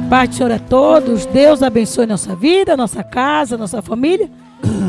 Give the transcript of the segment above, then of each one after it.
Pai do Senhor a todos, Deus abençoe nossa vida, nossa casa, nossa família.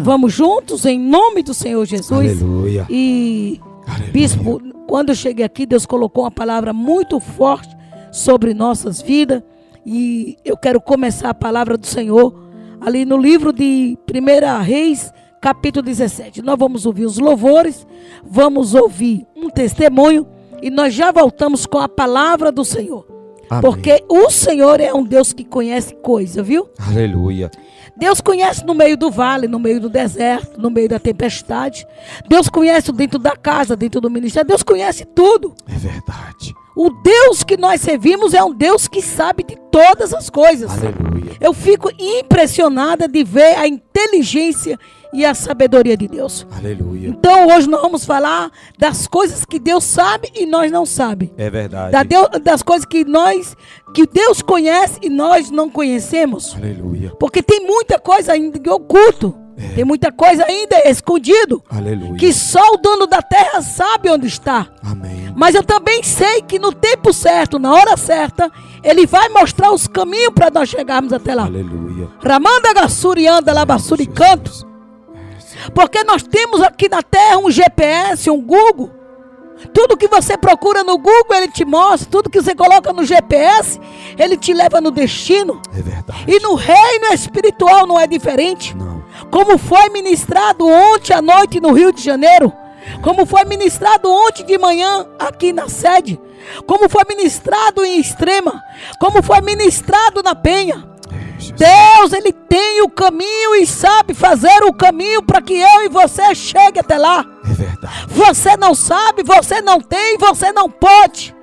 Vamos juntos em nome do Senhor Jesus. Aleluia. E Aleluia. Bispo, quando eu cheguei aqui, Deus colocou uma palavra muito forte sobre nossas vidas. E eu quero começar a palavra do Senhor ali no livro de 1 Reis, capítulo 17. Nós vamos ouvir os louvores, vamos ouvir um testemunho e nós já voltamos com a palavra do Senhor. Amém. Porque o Senhor é um Deus que conhece coisa, viu? Aleluia. Deus conhece no meio do vale, no meio do deserto, no meio da tempestade. Deus conhece dentro da casa, dentro do ministério. Deus conhece tudo. É verdade. O Deus que nós servimos é um Deus que sabe de todas as coisas. Aleluia. Eu fico impressionada de ver a inteligência e a sabedoria de Deus. Aleluia. Então hoje nós vamos falar das coisas que Deus sabe e nós não sabemos. É verdade. Das coisas que Deus conhece e nós não conhecemos. Aleluia. Porque tem muita coisa ainda que oculto. Tem muita coisa ainda escondido. Aleluia. Que só o dono da terra sabe onde está. Amém. Mas eu também sei que no tempo certo, na hora certa, Ele vai mostrar os caminhos para nós chegarmos até lá. Aleluia. Ramanda Gassuri anda labassuri canto. Porque nós temos aqui na terra um GPS, um Google. Tudo que você procura no Google, ele te mostra. Tudo que você coloca no GPS, ele te leva no destino. É verdade. E no reino espiritual não é diferente. Não. Como foi ministrado ontem à noite no Rio de Janeiro. Como foi ministrado ontem de manhã aqui na sede. Como foi ministrado em Extrema. Como foi ministrado na Penha. Deus, Ele tem o caminho e sabe fazer o caminho para que eu e você chegue até lá. É verdade. Você não sabe, você não tem, você não pode.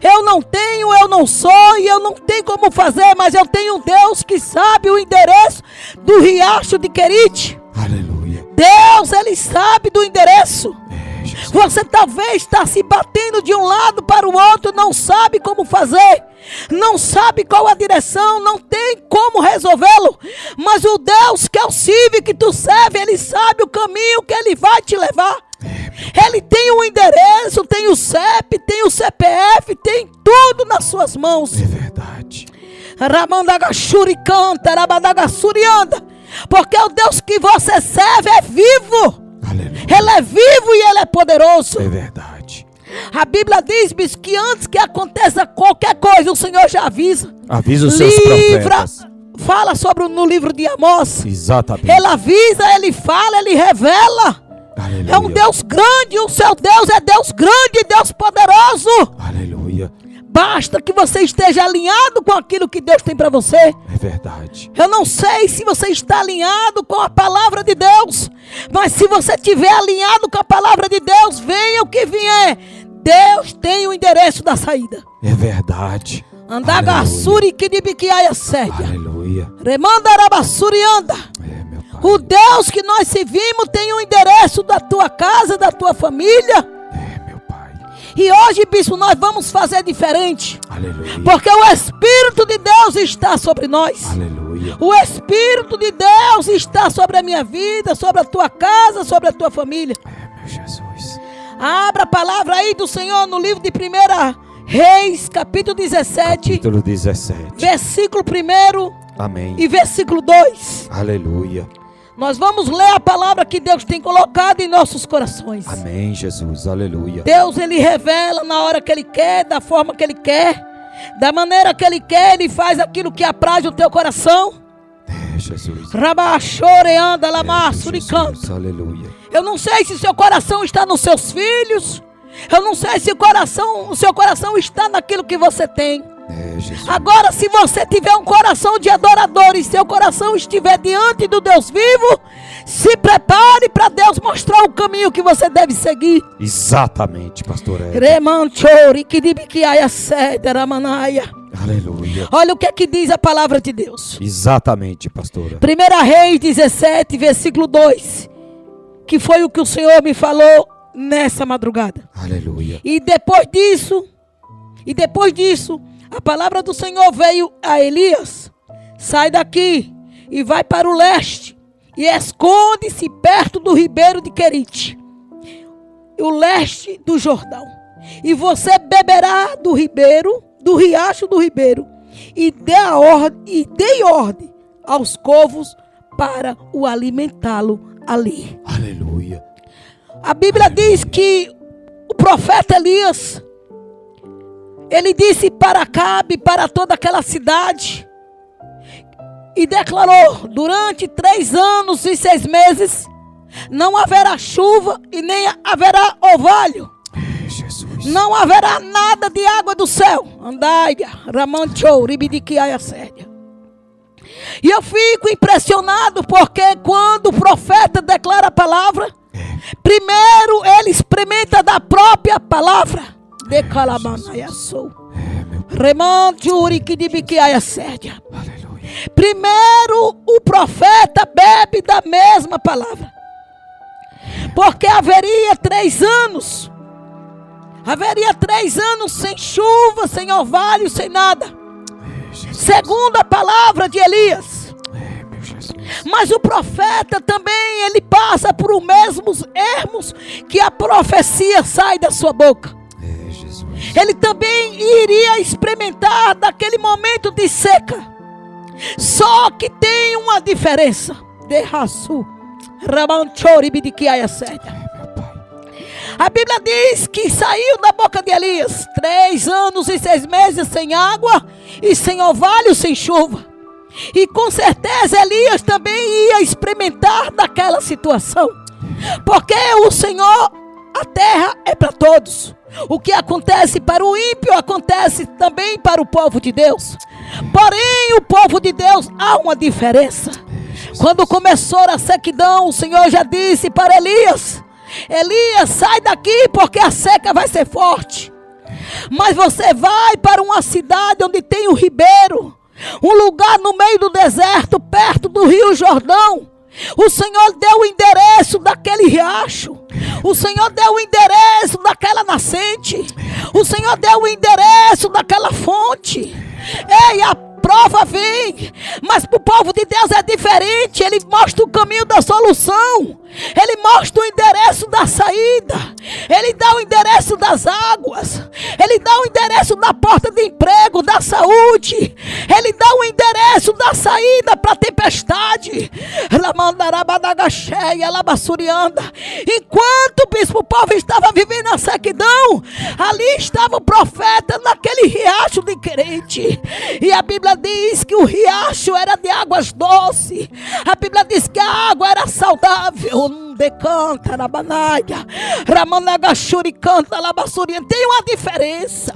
Eu não tenho, eu não sou e eu não tenho como fazer, mas eu tenho um Deus que sabe o endereço do riacho de Querite. Aleluia. Deus, Ele sabe do endereço. Você talvez está se batendo de um lado para o outro, não sabe como fazer, não sabe qual a direção, não tem como resolvê-lo. Mas o Deus que é o Silvio que tu serve, Ele sabe o caminho que Ele vai te levar. Ele tem o endereço, tem o CEP, tem o CPF, tem tudo nas suas mãos. É verdade. Ramandagashuri canta, Rabadagassuri anda. Porque o Deus que você serve é vivo. Aleluia. Ele é vivo e Ele é poderoso. É verdade. A Bíblia diz, bispo, que antes que aconteça qualquer coisa, o Senhor já avisa. Avisa os seus profetas. Fala sobre no livro de Amós. Exatamente. Ele avisa, Ele fala, Ele revela. Aleluia. É um Deus grande, o seu Deus é Deus grande, Deus poderoso. Aleluia. Basta que você esteja alinhado com aquilo que Deus tem para você. É verdade. Eu não sei se você está alinhado com a palavra de Deus, mas se você estiver alinhado com a palavra de Deus, venha o que vier, Deus tem o endereço da saída. É verdade. Andagassuri kidibikiaya sédia. Aleluia. Remanda arabassuri anda. É, meu Pai. O Deus que nós servimos tem o endereço da tua casa, da tua família. É, meu Pai. E hoje, bispo, nós vamos fazer diferente. Aleluia. Porque o Espírito de Deus está sobre nós. Aleluia. O Espírito de Deus está sobre a minha vida, sobre a tua casa, sobre a tua família. É, meu Jesus. Abra a palavra aí do Senhor no livro de 1 Reis, capítulo 17. Capítulo 17. Versículo 1 Amém. e versículo 2. Aleluia. Nós vamos ler a palavra que Deus tem colocado em nossos corações. Amém, Jesus. Aleluia. Deus, Ele revela na hora que Ele quer, da forma que Ele quer, da maneira que Ele quer, Ele faz aquilo que apraz o teu coração. É, Jesus. Rabachore anda É, lamassuri canto. Jesus. Aleluia. Eu não sei se seu coração está nos seus filhos. Eu não sei se o seu coração está naquilo que você tem. É, Jesus. Agora, se você tiver um coração de adorador e seu coração estiver diante do Deus vivo, se prepare para Deus mostrar o caminho que você deve seguir. Exatamente, pastor Ed. Remanchori kidibikiaya sede ramanaia. Aleluia. Olha o que é que diz a palavra de Deus. Exatamente, pastora. 1 Reis 17, versículo 2. Que foi o que o Senhor me falou nessa madrugada. Aleluia. E depois disso, a palavra do Senhor veio a Elias: sai daqui e vai para o leste e esconde-se perto do ribeiro de Querite, o leste do Jordão. E você beberá do ribeiro, do riacho do ribeiro, e dei ordem aos corvos para o alimentá-lo ali. Aleluia. A Bíblia diz que o profeta Elias, ele disse para Acabe, para toda aquela cidade, e declarou: durante 3 anos e 6 meses não haverá chuva e nem haverá orvalho. Jesus. Não haverá nada de água do céu. Andaiga, Ramanchou, Ribidiquiaia Sérdia. E eu fico impressionado porque quando o profeta declara a palavra, primeiro ele experimenta da própria palavra. De Calabanaia sou. Remanchuri Kidibiquiaia Sérdia. Primeiro o profeta bebe da mesma palavra. Porque haveria 3 anos. Haveria 3 anos sem chuva, sem orvalho, sem nada. Segundo a palavra de Elias. Mas o profeta também, ele passa por os mesmos ermos que a profecia sai da sua boca. Ele também iria experimentar daquele momento de seca. Só que tem uma diferença. De Rasu, Ramanchori Bidiquiaia Sérdia. A Bíblia diz que saiu da boca de Elias 3 anos e 6 meses sem água e sem orvalho, sem chuva. E com certeza Elias também ia experimentar daquela situação. Porque o Senhor, a terra é para todos. O que acontece para o ímpio acontece também para o povo de Deus. Porém, o povo de Deus há uma diferença. Quando começou a sequidão, o Senhor já disse para Elias: Elias, sai daqui porque a seca vai ser forte. Mas você vai para uma cidade onde tem um ribeiro, um lugar no meio do deserto, perto do rio Jordão. O Senhor deu o endereço daquele riacho. O Senhor deu o endereço daquela nascente. O Senhor deu o endereço daquela fonte. Ei, a prova vem, mas para o povo de Deus é diferente. Ele mostra o caminho da solução. Ele mostra o endereço da saída. Ele dá o endereço das águas. Ele dá o endereço da porta de emprego, da saúde. Ele dá o endereço da saída para a tempestade. Enquanto o povo estava vivendo a sequidão, ali estava o profeta naquele riacho de Querite. E a Bíblia diz que o riacho era de águas doces. A Bíblia diz que a água era saudável. Decanta na banaia, Ramanagachuri canta labassurinha. Tem uma diferença.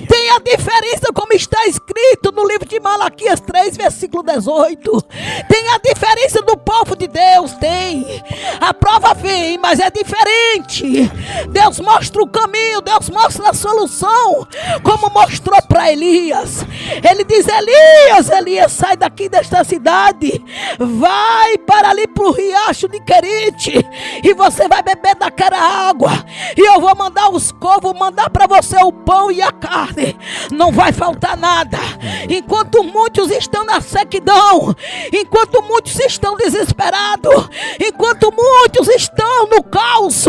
Tem a diferença, como está escrito no livro de Malaquias 3, versículo 18. Tem a diferença do povo de Deus. Tem. A prova vem, mas é diferente. Deus mostra o caminho, Deus mostra a solução, como mostrou para Elias. Ele diz: Elias, sai daqui desta cidade, vai para ali para o riacho de Querite, e você vai beber daquela água, e eu vou mandar os corvos, mandar para você o pão e a carne, não vai faltar nada. Enquanto muitos estão na sequidão, enquanto muitos estão desesperados, enquanto muitos estão no caos,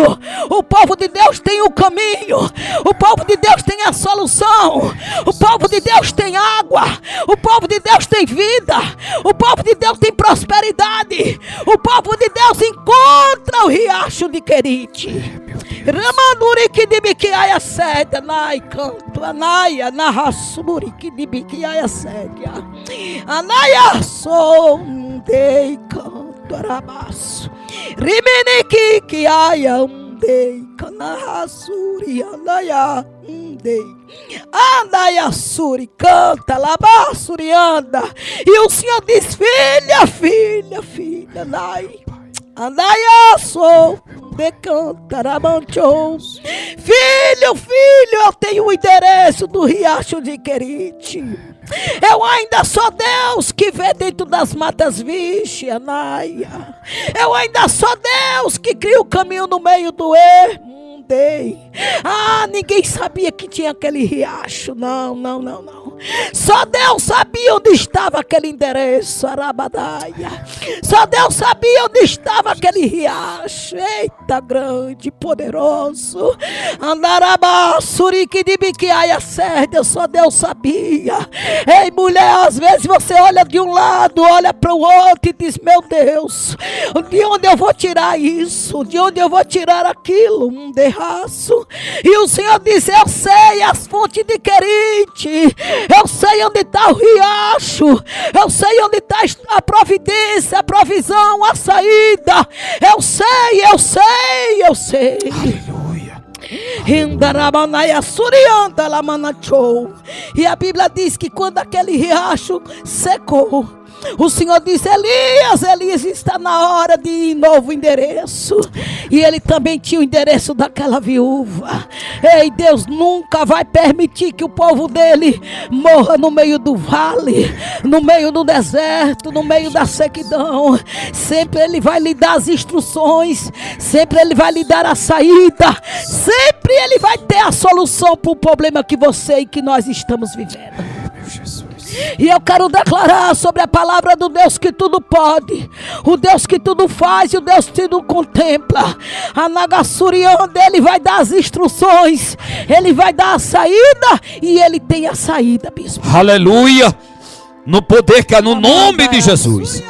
o povo de Deus tem o caminho, o povo de Deus tem a solução, o povo de Deus tem água, o povo de Deus tem vida, o povo de Deus tem prosperidade, o povo de Deus encontra o riacho de Querite. Ramanuri que de biquiaia sédia, nai canto, anaia, narrasuri que de biquiaia sédia, anaia sou dei canto, arabaço, rimini que aia dei canarrasuri, anaia dei. Anda, Suri, canta, labassuri, anda. E o Senhor diz: filha, dai. Andai, sou, decanta, ramanchou. Filho, eu tenho o endereço do riacho de Querite. Eu ainda sou Deus que vê dentro das matas, vixe, Anaia. Eu ainda sou Deus que cria o caminho no meio do ermo. andei. Ninguém sabia que tinha aquele riacho. Não. Só Deus sabia onde estava aquele endereço, Arabadaia. Só Deus sabia onde estava aquele riacho. Eita, grande, poderoso. Andarabá, surique de biquiaia cerda, só Deus sabia. Ei, mulher, às vezes você olha de um lado, olha para o outro e diz: meu Deus, de onde eu vou tirar isso? De onde eu vou tirar aquilo? Um derraço. E o Senhor disse: eu sei as fontes de Querite, eu sei onde está o riacho, eu sei onde está a providência, a provisão, a saída. Eu sei. Aleluia. E a Bíblia diz que quando aquele riacho secou, o Senhor disse: Elias está na hora de ir em novo endereço. E ele também tinha o endereço daquela viúva. Ei, Deus nunca vai permitir que o povo dele morra no meio do vale, no meio do deserto, no meio da sequidão. Sempre ele vai lhe dar as instruções, sempre ele vai lhe dar a saída, sempre ele vai ter a solução para o problema que você e que nós estamos vivendo. Meu Jesus. E eu quero declarar sobre a palavra do Deus que tudo pode, o Deus que tudo faz e o Deus que tudo contempla. A Nagassurianda, ele vai dar as instruções, ele vai dar a saída e ele tem a saída, bispo. Aleluia. No poder que é no nome de Jesus.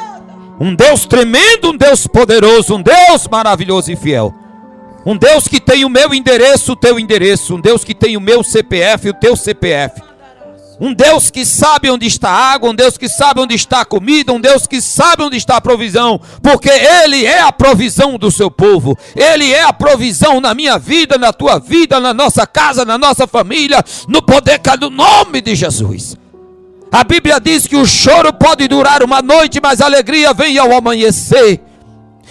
Um Deus tremendo, um Deus poderoso, um Deus maravilhoso e fiel. Um Deus que tem o meu endereço, o teu endereço. Um Deus que tem o meu CPF, o teu CPF. Um Deus que sabe onde está a água, um Deus que sabe onde está a comida, um Deus que sabe onde está a provisão, porque Ele é a provisão do seu povo, Ele é a provisão na minha vida, na tua vida, na nossa casa, na nossa família, no poder que é do nome de Jesus. A Bíblia diz que o choro pode durar uma noite, mas a alegria vem ao amanhecer.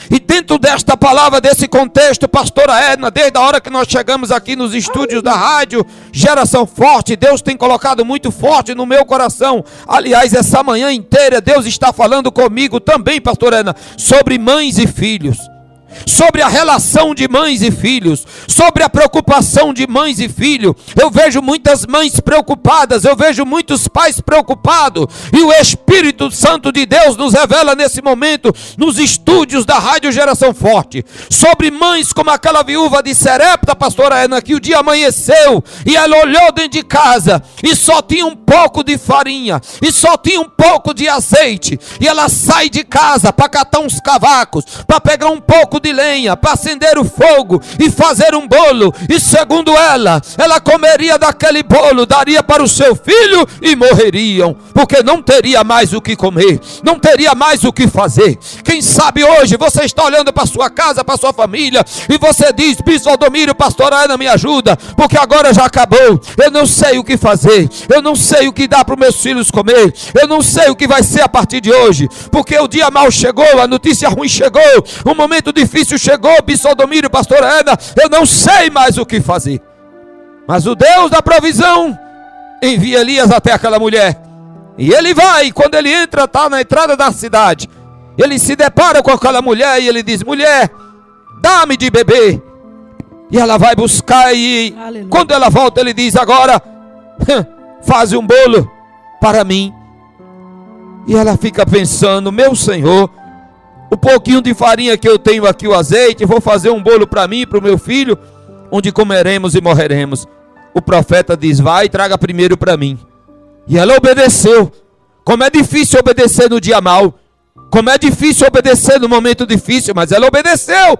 E dentro desta palavra, desse contexto, pastora Edna, desde a hora que nós chegamos aqui nos estúdios da rádio Geração Forte, Deus tem colocado muito forte no meu coração. Aliás, essa manhã inteira Deus está falando comigo também, pastora Edna, sobre mães e filhos, sobre a relação de mães e filhos, sobre a preocupação de mães e filhos. Eu vejo muitas mães preocupadas, eu vejo muitos pais preocupados, e o Espírito Santo de Deus nos revela nesse momento, nos estúdios da Rádio Geração Forte, sobre mães como aquela viúva de Serepta, pastora Edna, que o dia amanheceu, e ela olhou dentro de casa, e só tinha um pouco de farinha, e só tinha um pouco de azeite, e ela sai de casa para catar uns cavacos, para pegar um pouco de lenha, para acender o fogo e fazer um bolo, e segundo ela comeria daquele bolo, daria para o seu filho e morreriam, porque não teria mais o que comer, não teria mais o que fazer. Quem sabe hoje você está olhando para sua casa, para sua família, e você diz: Bispo Valdomiro, pastora Ana, me ajuda, porque agora já acabou, eu não sei o que fazer, eu não sei o que dá para os meus filhos comer, eu não sei o que vai ser a partir de hoje, porque o dia mau chegou, a notícia ruim chegou, o momento difícil chegou, Bispo Valdomiro, pastora Ana, eu não sei mais o que fazer. Mas o Deus da provisão envia Elias até aquela mulher, e ele vai, quando ele entra, está na entrada da cidade, ele se depara com aquela mulher, e ele diz: mulher, dá-me de beber. E ela vai buscar, e aleluia, quando ela volta, ele diz: agora faz um bolo para mim. E ela fica pensando: meu Senhor, o pouquinho de farinha que eu tenho aqui, o azeite, vou fazer um bolo para mim e para o meu filho, onde comeremos e morreremos. O profeta diz: vai e traga primeiro para mim. E ela obedeceu. Como é difícil obedecer no dia mau, como é difícil obedecer no momento difícil, mas ela obedeceu.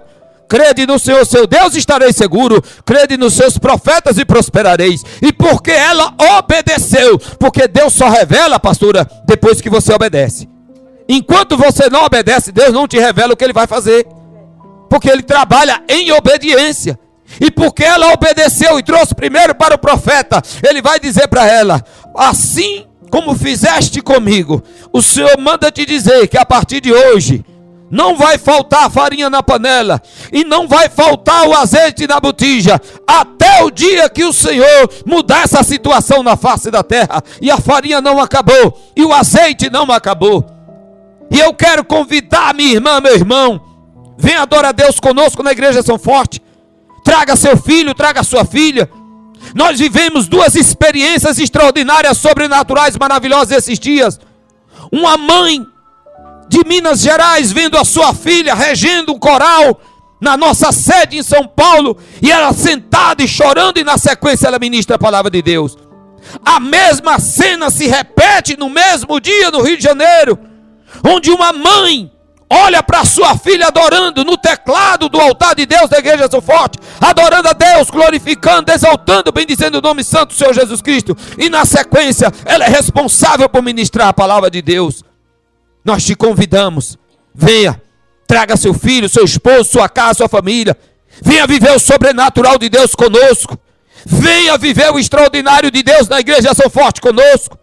Crede no Senhor seu Deus, estareis seguro. Crede nos seus profetas e prosperareis. E porque ela obedeceu, porque Deus só revela, pastora, depois que você obedece. Enquanto você não obedece, Deus não te revela o que Ele vai fazer, porque Ele trabalha em obediência. E porque ela obedeceu e trouxe primeiro para o profeta, Ele vai dizer para ela: assim como fizeste comigo, o Senhor manda te dizer que a partir de hoje não vai faltar farinha na panela, e não vai faltar o azeite na botija, até o dia que o Senhor mudar essa situação na face da terra. E a farinha não acabou, e o azeite não acabou. E eu quero convidar minha irmã, meu irmão, vem adorar a Deus conosco na Igreja São Forte. traga seu filho, traga sua filha. Nós vivemos duas experiências extraordinárias, sobrenaturais, maravilhosas esses dias. Uma mãe de Minas Gerais vendo a sua filha regendo um coral na nossa sede em São Paulo, e ela sentada e chorando, e na sequência ela ministra a palavra de Deus. A mesma cena se repete no mesmo dia no Rio de Janeiro, onde uma mãe olha para sua filha adorando no teclado do altar de Deus da Igreja São Forte, adorando a Deus, glorificando, exaltando, bendizendo o nome santo do Senhor Jesus Cristo, e na sequência ela é responsável por ministrar a palavra de Deus. Nós te convidamos, venha, traga seu filho, seu esposo, sua casa, sua família, venha viver o sobrenatural de Deus conosco, venha viver o extraordinário de Deus na Igreja São Forte conosco.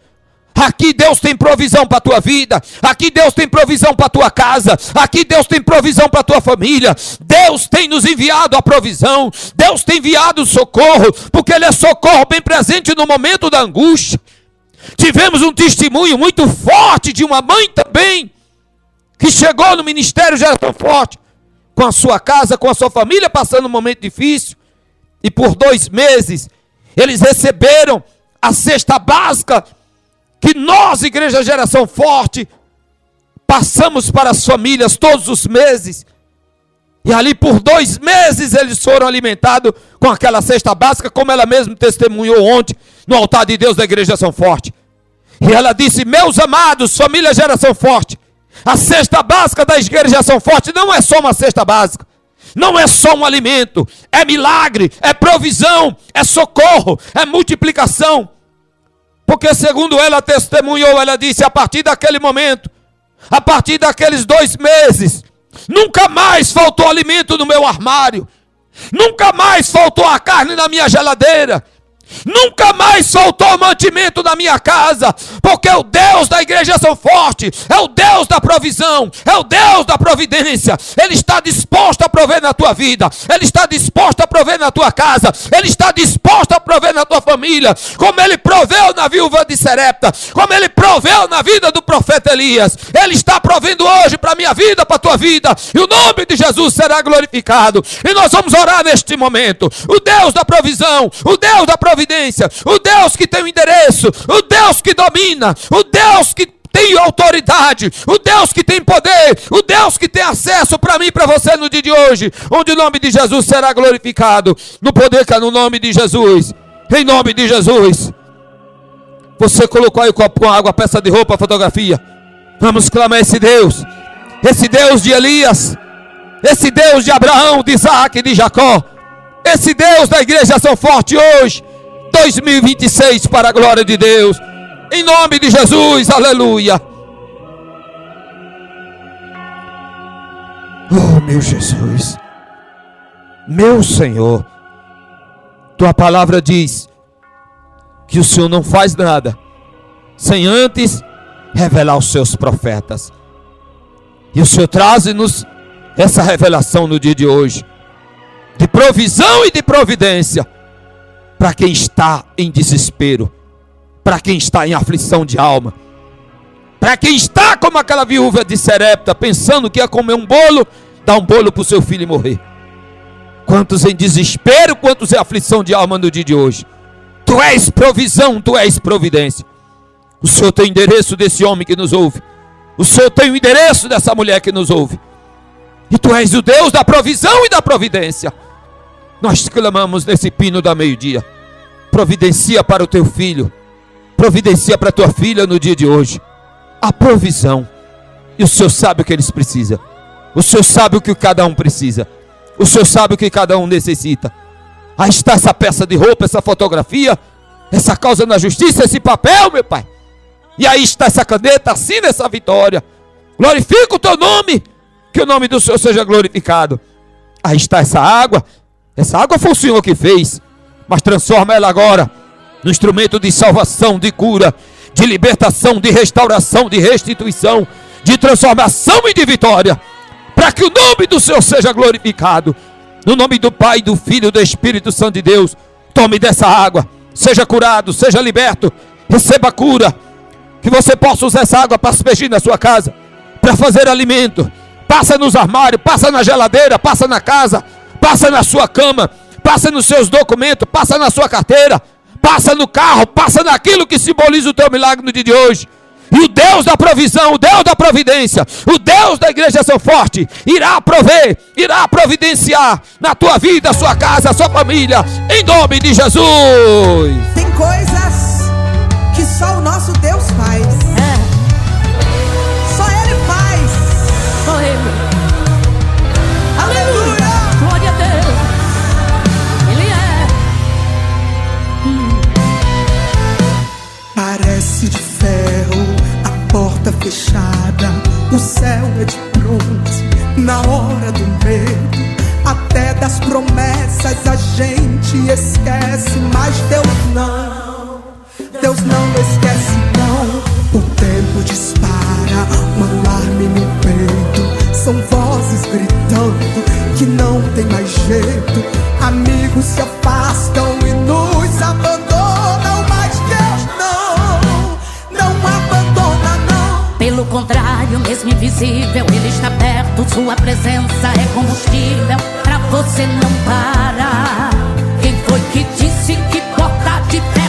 Aqui Deus tem provisão para a tua vida, aqui Deus tem provisão para a tua casa, aqui Deus tem provisão para a tua família. Deus tem nos enviado a provisão, Deus tem enviado o socorro, porque Ele é socorro bem presente no momento da angústia. Tivemos um testemunho muito forte de uma mãe também, que chegou no Ministério Geração Forte, com a sua casa, com a sua família, passando um momento difícil, e por 2 meses, eles receberam a cesta básica, que nós, Igreja Geração Forte, passamos para as famílias todos os meses, e ali por 2 meses eles foram alimentados com aquela cesta básica, como ela mesma testemunhou ontem, no altar de Deus da Igreja Geração Forte. E ela disse: meus amados, família Geração Forte, a cesta básica da Igreja Geração Forte não é só uma cesta básica, não é só um alimento, é milagre, é provisão, é socorro, é multiplicação. Porque segundo ela testemunhou, ela disse: a partir daquele momento, a partir daqueles 2 meses, nunca mais faltou alimento no meu armário, nunca mais faltou a carne na minha geladeira, nunca mais faltou mantimento na minha casa, porque o Deus da Igreja São Forte é o Deus da provisão, é o Deus da providência. Ele está disposto a prover na tua vida, Ele está disposto a prover na tua casa, Ele está disposto a prover na tua família, como Ele proveu na viúva de Serepta, como Ele proveu na vida do profeta Elias. Ele está provendo hoje para a minha vida, para a tua vida, e o nome de Jesus será glorificado. E nós vamos orar neste momento. O Deus da provisão, o Deus da providência, o Deus que tem o endereço, o Deus que domina, o Deus que tem autoridade, o Deus que tem poder, o Deus que tem acesso para mim e para você no dia de hoje, onde o nome de Jesus será glorificado, no poder que é no nome de Jesus, em nome de Jesus. Você colocou aí o copo com água, peça de roupa, fotografia. Vamos clamar esse Deus de Elias, esse Deus de Abraão, de Isaac e de Jacó, esse Deus da Igreja São Forte hoje, 2026, para a glória de Deus, em nome de Jesus, aleluia. Oh meu Jesus, meu Senhor, tua palavra diz que o Senhor não faz nada sem antes revelar os seus profetas, e o Senhor traz-nos essa revelação no dia de hoje, de provisão e de providência, para quem está em desespero, para quem está em aflição de alma, para quem está como aquela viúva de Serepta, pensando que ia comer um bolo, dar um bolo para o seu filho e morrer. Quantos em desespero, quantos em aflição de alma no dia de hoje. Tu és provisão, tu és providência. O Senhor tem o endereço desse homem que nos ouve, o Senhor tem o endereço dessa mulher que nos ouve, e tu és o Deus da provisão e da providência. Nós clamamos nesse pino da meio-dia: providencia para o teu filho, providencia para a tua filha no dia de hoje a provisão. E o Senhor sabe o que eles precisam, o Senhor sabe o que cada um precisa, o Senhor sabe o que cada um necessita. Aí está essa peça de roupa, essa fotografia, essa causa na justiça, esse papel, meu Pai. E aí está essa caneta, assina essa vitória, glorifica o teu nome, que o nome do Senhor seja glorificado. Aí está essa água foi o Senhor que fez, mas transforma ela agora no instrumento de salvação, de cura, de libertação, de restauração, de restituição, de transformação e de vitória, para que o nome do Senhor seja glorificado. No nome do Pai, do Filho e do Espírito Santo de Deus, tome dessa água, seja curado, seja liberto, receba cura, que você possa usar essa água para aspergir na sua casa, para fazer alimento. Passa nos armários, passa na geladeira, passa na casa, passa na sua cama, passa nos seus documentos, passa na sua carteira, passa no carro, passa naquilo que simboliza o teu milagre no dia de hoje. E o Deus da provisão, o Deus da providência, o Deus da igreja São Forte irá prover, irá providenciar na tua vida, a sua casa, a sua família, em nome de Jesus. Tem coisas que só o nosso Deus faz. Só Ele faz. Só Ele. Aleluia. Glória a Deus. Ele é. Parece de ferro a porta fechada, o céu é de bronze na hora do medo. Até das promessas a gente esquece, mas Deus não esquece não. O tempo dispara, um alarme no peito, são vozes gritando que não tem mais jeito. Amigos se afastam e nos abandonam, mas Deus não abandona não. Pelo contrário, mesmo invisível, Ele está perto, sua presença é combustível pra você não parar. Quem foi que disse que porta de ferro